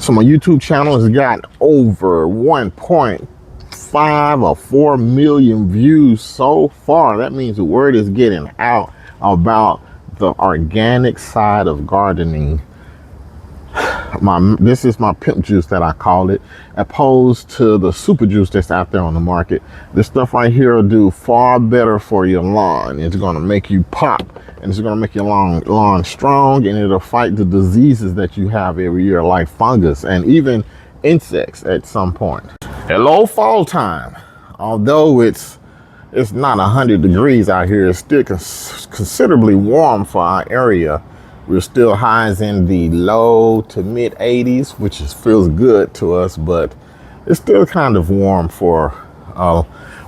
So my YouTube channel has got over 1.5 or 4 million views so far. That means the word is getting out about the organic side of gardening. This is my pimp juice that I call it, opposed to the super juice that's out there on the market. This stuff right here will do far better for your lawn. It's going to make you pop, and it's going to make your lawn strong, and it'll fight the diseases that you have every year, like fungus and even insects at some point. Hello, fall time. Although it's not 100 degrees out here, it's still considerably warm for our area. We're still highs in the low to mid 80s, which feels good to us, but it's still kind of warm for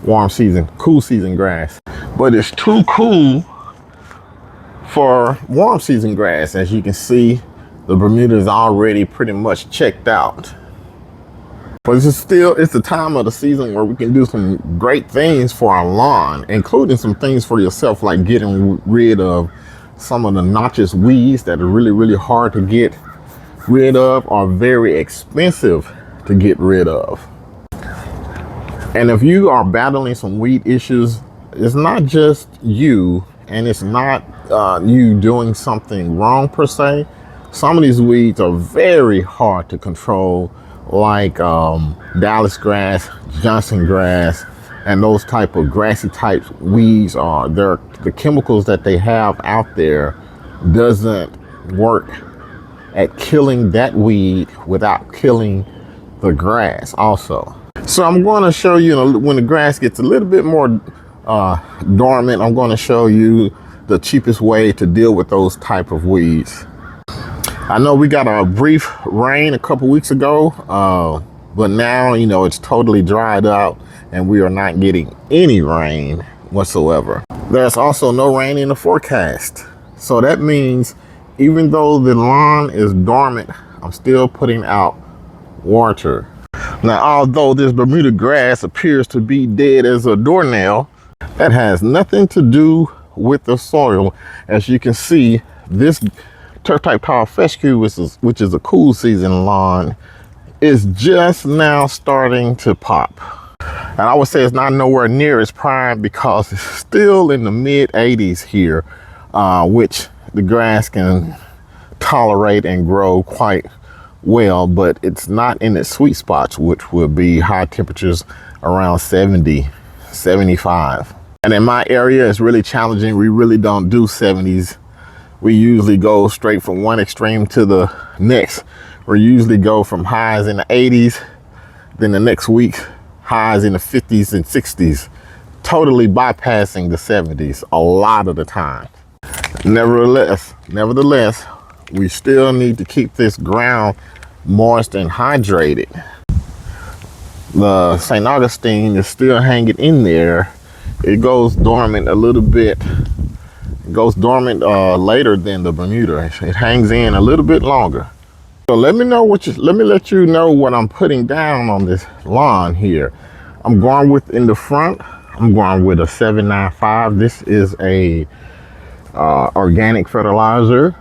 warm season, cool season grass. But it's too cool for warm season grass. As you can see, the Bermuda is already pretty much checked out. But it's the time of the season where we can do some great things for our lawn, including some things for yourself, like getting rid of some of the noxious weeds that are really, really hard to get rid of, or very expensive to get rid of. And if you are battling some weed issues, it's not just you, and it's not you doing something wrong per se. Some of these weeds are very hard to control, like Dallas grass, Johnson grass, and those type of grassy type weeds. The chemicals that they have out there doesn't work at killing that weed without killing the grass also. So I'm going to show you, when the grass gets a little bit more dormant, I'm going to show you the cheapest way to deal with those type of weeds. I know we got a brief rain a couple weeks ago, but now, it's totally dried out and we are not getting any rain whatsoever. There's also no rain in the forecast. So that means even though the lawn is dormant, I'm still putting out water. Now, although this Bermuda grass appears to be dead as a doornail, that has nothing to do with the soil. As you can see, this turf type tall fescue, which is a cool season lawn, is just now starting to pop. And I would say it's not nowhere near its prime because it's still in the mid 80s here, which the grass can tolerate and grow quite well, but it's not in its sweet spots, which would be high temperatures around 70, 75. And in my area, it's really challenging. We really don't do 70s. We usually go straight from one extreme to the next. We usually go from highs in the 80s, then the next week, highs in the 50s and 60s, totally bypassing the 70s a lot of the time. Nevertheless, we still need to keep this ground moist and hydrated. The St. Augustine is still hanging in there. It goes dormant a little bit. It goes dormant later than the Bermuda. It hangs in a little bit longer. So let me let you know what I'm putting down on this lawn here. I'm going with, in the front, I'm going with a 795. This is a organic fertilizer,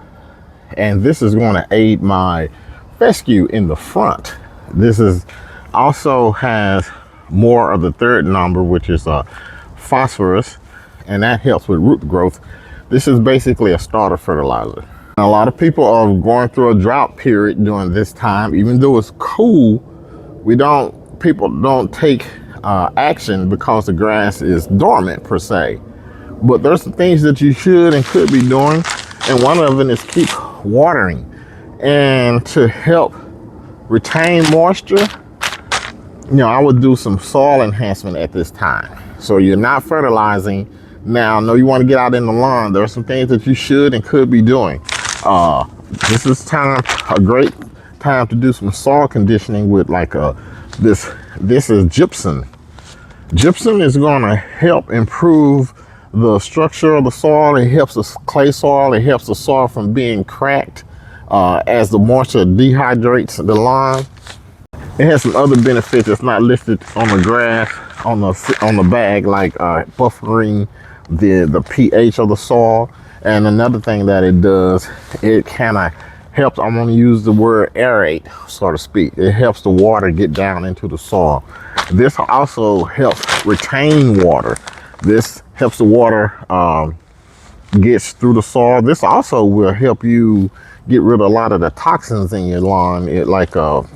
and this is going to aid my fescue in the front. This also has more of the third number, which is phosphorus, and that helps with root growth. This is basically a starter fertilizer. A lot of people are going through a drought period during this time. Even though it's cool, people don't take action because the grass is dormant per se. But there's some things that you should and could be doing, and one of them is keep watering. And to help retain moisture, I would do some soil enhancement at this time. So you're not fertilizing. Now, I know you want to get out in the lawn. There are some things that you should and could be doing. This is a great time to do some soil conditioning with this is gypsum. Gypsum is going to help improve the structure of the soil. It helps the clay soil. It helps the soil from being cracked as the moisture dehydrates the lawn. It has some other benefits that's not listed on the graph, on the bag, like buffering the pH of the soil. And another thing that it does, it kind of helps, I'm going to use the word aerate, so to speak. It helps the water get down into the soil. This also helps retain water. This helps the water gets through the soil. This also will help you get rid of a lot of the toxins in your lawn, like all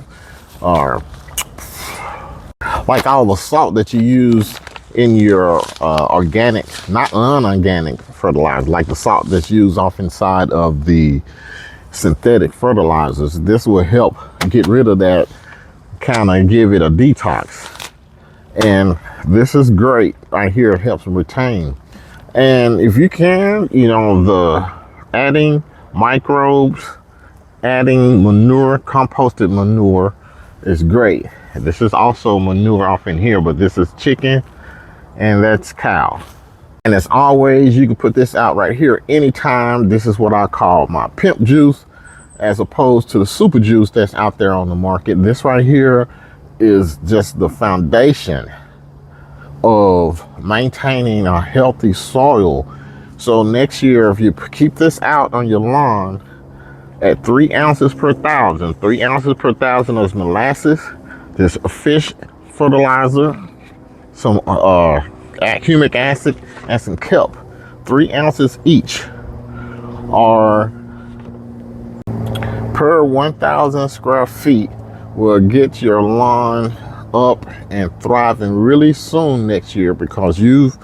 the salt that you use in your organic, not unorganic fertilizer, like the salt that's used off inside of the synthetic fertilizers. This will help get rid of that, kind of give it a detox. And this is great right here. It helps retain. And if you can, you know, the adding microbes, adding manure, composted manure is great. This is also manure off in here, but this is chicken and that's cow. And as always, you can put this out right here anytime. This is what I call my pimp juice, as opposed to the super juice that's out there on the market. This right here is just the foundation of maintaining a healthy soil. So next year, if you keep this out on your lawn at 3 ounces per thousand, 3 ounces per thousand is molasses, there's a fish fertilizer, some humic acid, and some kelp. 3 ounces each are per 1,000 square feet will get your lawn up and thriving really soon next year, because you've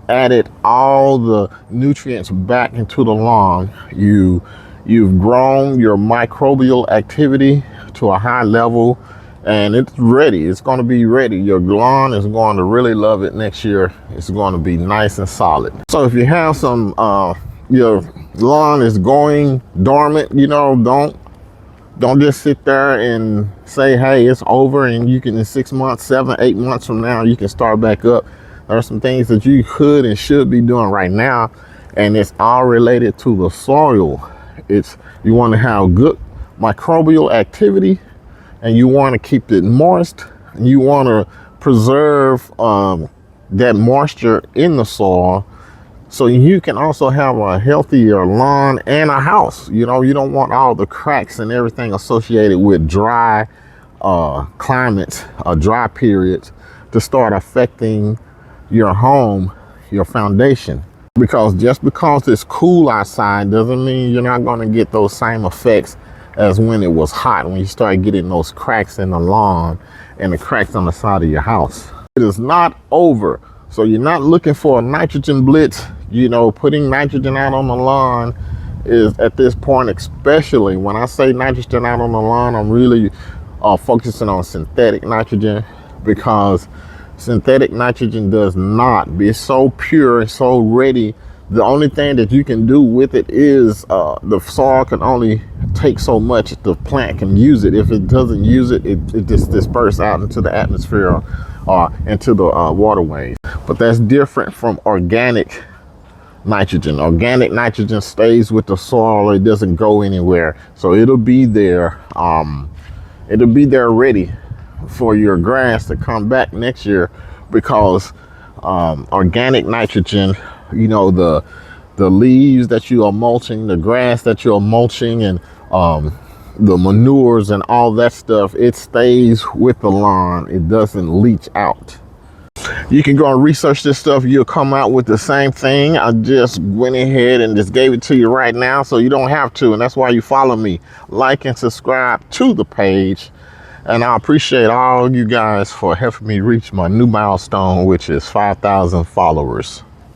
added all the nutrients back into the lawn. You've grown your microbial activity to a high level, and it's ready. It's going to be ready. Your lawn is going to really love it next year. It's going to be nice and solid. So if you have some your lawn is going dormant, you know, don't just sit there and say, hey, it's over, and you can in 6 months, 7, 8 months from now, you can start back up. There are some things that you could and should be doing right now, and it's all related to the soil. You want to have good microbial activity, and you want to keep it moist, and you want to preserve that moisture in the soil, so you can also have a healthier lawn and a house. You know, you don't want all the cracks and everything associated with dry climates, dry periods, to start affecting your home, your foundation. Because just because it's cool outside doesn't mean you're not going to get those same effects as when it was hot, when you start getting those cracks in the lawn and the cracks on the side of your house. It is not over. So you're not looking for a nitrogen blitz. You know, putting nitrogen out on the lawn is, at this point, especially when I say nitrogen out on the lawn, I'm really focusing on synthetic nitrogen, because synthetic nitrogen does not be so pure and so ready. The only thing that you can do with it is the soil can only take so much. The plant can use it. If it doesn't use it, it just disperses out into the atmosphere or into the waterways. But that's different from organic nitrogen. Organic nitrogen stays with the soil. It doesn't go anywhere. So it'll be there. It'll be there ready for your grass to come back next year, because organic nitrogen, you know, the leaves that you are mulching, the grass that you're mulching, and the manures and all that stuff, it stays with the lawn. It doesn't leach out. You can go and research this stuff. You'll come out with the same thing. I just went ahead and just gave it to you right now, so you don't have to. And that's why you follow me. Like and subscribe to the page. And I appreciate all you guys for helping me reach my new milestone, which is 5,000 followers.